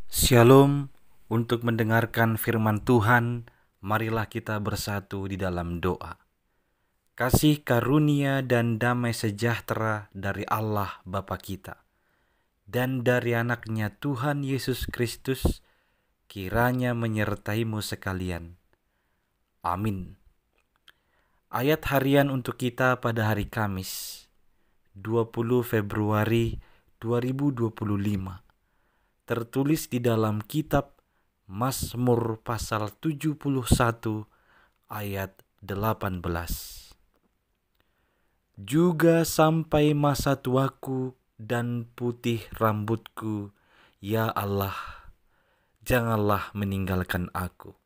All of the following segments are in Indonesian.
Shalom. Untuk mendengarkan firman Tuhan, marilah kita bersatu di dalam doa. Kasih karunia dan damai sejahtera dari Allah Bapa kita dan dari anaknya Tuhan Yesus Kristus kiranya menyertaimu sekalian. Amin. Ayat harian untuk kita pada hari Kamis, 20 Februari 2025. Tertulis di dalam kitab Mazmur pasal 71 ayat 18. Juga sampai masa tuaku dan putih rambutku, ya Allah, janganlah meninggalkan aku,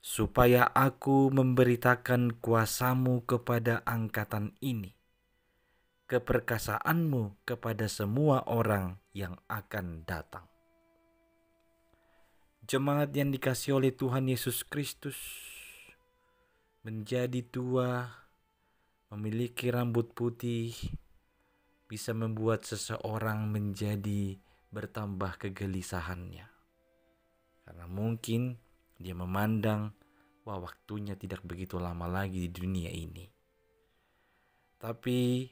supaya aku memberitakan kuasa-Mu kepada angkatan ini, keperkasaanmu kepada semua orang yang akan datang. Jemaat yang dikasihi oleh Tuhan Yesus Kristus, menjadi tua, memiliki rambut putih, bisa membuat seseorang menjadi bertambah kegelisahannya. Karena mungkin dia memandang, waktunya tidak begitu lama lagi di dunia ini. Tapi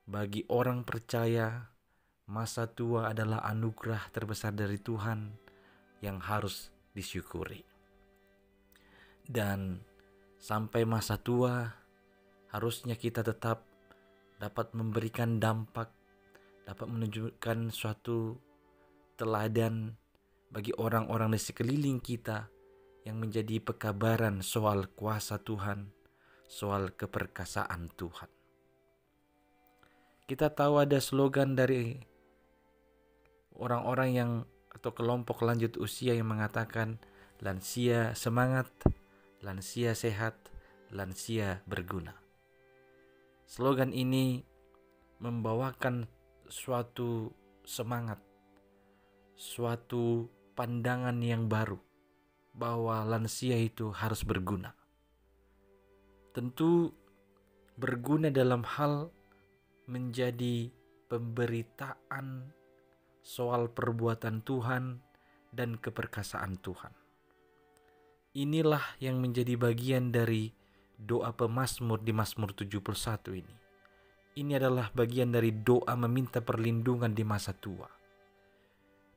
bagi orang percaya, masa tua adalah anugerah terbesar dari Tuhan yang harus disyukuri. Dan sampai masa tua, harusnya kita tetap dapat memberikan dampak, dapat menunjukkan suatu teladan bagi orang-orang di sekeliling kita yang menjadi pekabaran soal kuasa Tuhan, soal keperkasaan Tuhan. Kita tahu ada slogan dari orang-orang yang atau kelompok lanjut usia yang mengatakan lansia semangat, lansia sehat, lansia berguna. Slogan ini membawakan suatu semangat, suatu pandangan yang baru bahwa lansia itu harus berguna. Tentu berguna dalam hal menjadi pemberitaan soal perbuatan Tuhan dan keperkasaan Tuhan. Inilah yang menjadi bagian dari doa pemazmur di Mazmur 71 ini. Ini adalah bagian dari doa meminta perlindungan di masa tua.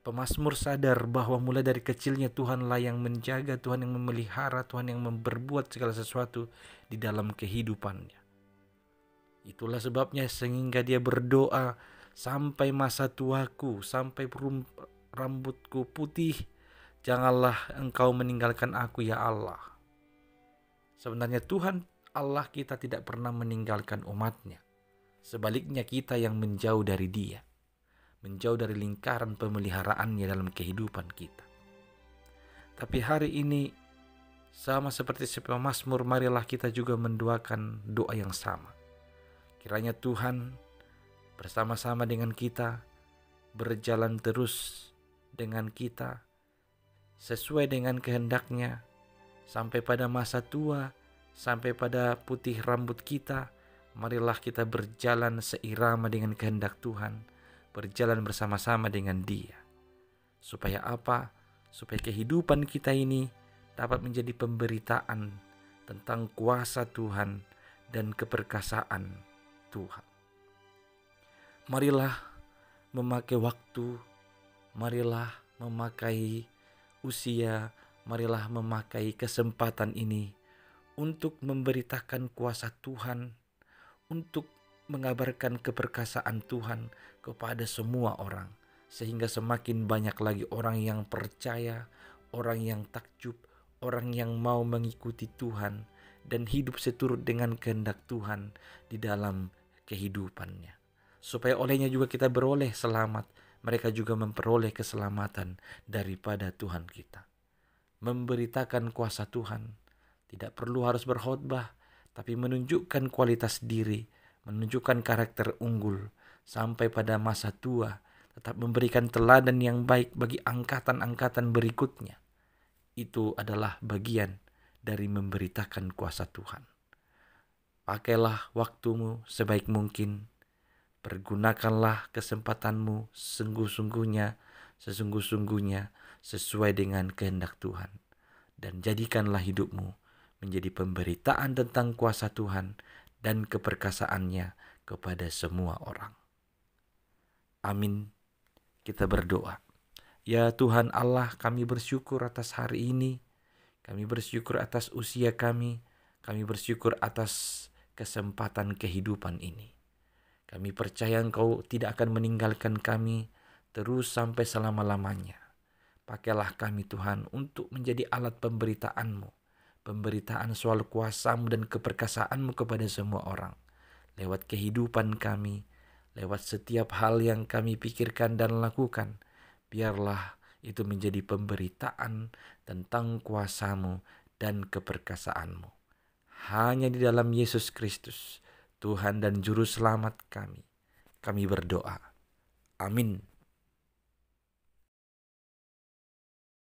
Pemazmur sadar bahwa mulai dari kecilnya Tuhanlah yang menjaga, Tuhan yang memelihara, Tuhan yang berbuat segala sesuatu di dalam kehidupannya. Itulah sebabnya sehingga dia berdoa, sampai masa tuaku, sampai rambutku putih, janganlah engkau meninggalkan aku ya Allah. Sebenarnya Tuhan Allah kita tidak pernah meninggalkan umatnya. Sebaliknya kita yang menjauh dari dia, menjauh dari lingkaran pemeliharaannya dalam kehidupan kita. Tapi hari ini sama seperti pemazmur, marilah kita juga mendoakan doa yang sama. Kiranya Tuhan bersama-sama dengan kita, berjalan terus dengan kita, sesuai dengan kehendaknya, sampai pada masa tua, sampai pada putih rambut kita. Marilah kita berjalan seirama dengan kehendak Tuhan, berjalan bersama-sama dengan Dia. Supaya apa? Supaya kehidupan kita ini dapat menjadi pemberitaan tentang kuasa Tuhan dan keperkasaan Tuhan. Marilah memakai waktu, marilah memakai usia, marilah memakai kesempatan ini untuk memberitakan kuasa Tuhan, untuk mengabarkan keperkasaan Tuhan kepada semua orang, sehingga semakin banyak lagi orang yang percaya, orang yang takjub, orang yang mau mengikuti Tuhan dan hidup seturut dengan kehendak Tuhan di dalam kehidupannya. Supaya olehnya juga kita beroleh selamat, mereka juga memperoleh keselamatan daripada Tuhan kita. Memberitakan kuasa Tuhan, tidak perlu harus berkhotbah, tapi menunjukkan kualitas diri, menunjukkan karakter unggul, sampai pada masa tua, tetap memberikan teladan yang baik bagi angkatan-angkatan berikutnya. Itu adalah bagian dari memberitakan kuasa Tuhan. Pakailah waktumu sebaik mungkin, pergunakanlah kesempatanmu sungguh-sungguhnya sesungguh-sungguhnya sesuai dengan kehendak Tuhan. Dan jadikanlah hidupmu menjadi pemberitaan tentang kuasa Tuhan dan keperkasaannya kepada semua orang. Amin. Kita berdoa. Ya Tuhan Allah, kami bersyukur atas hari ini. Kami bersyukur atas usia kami. Kami bersyukur atas kesempatan kehidupan ini. Kami percaya Engkau tidak akan meninggalkan kami terus sampai selama-lamanya. Pakailah kami Tuhan untuk menjadi alat pemberitaan-Mu. Pemberitaan soal kuasa-Mu dan keperkasaan-Mu kepada semua orang. Lewat kehidupan kami, lewat setiap hal yang kami pikirkan dan lakukan. Biarlah itu menjadi pemberitaan tentang kuasa-Mu dan keperkasaan-Mu. Hanya di dalam Yesus Kristus, Tuhan dan Juru Selamat kami berdoa. Amin.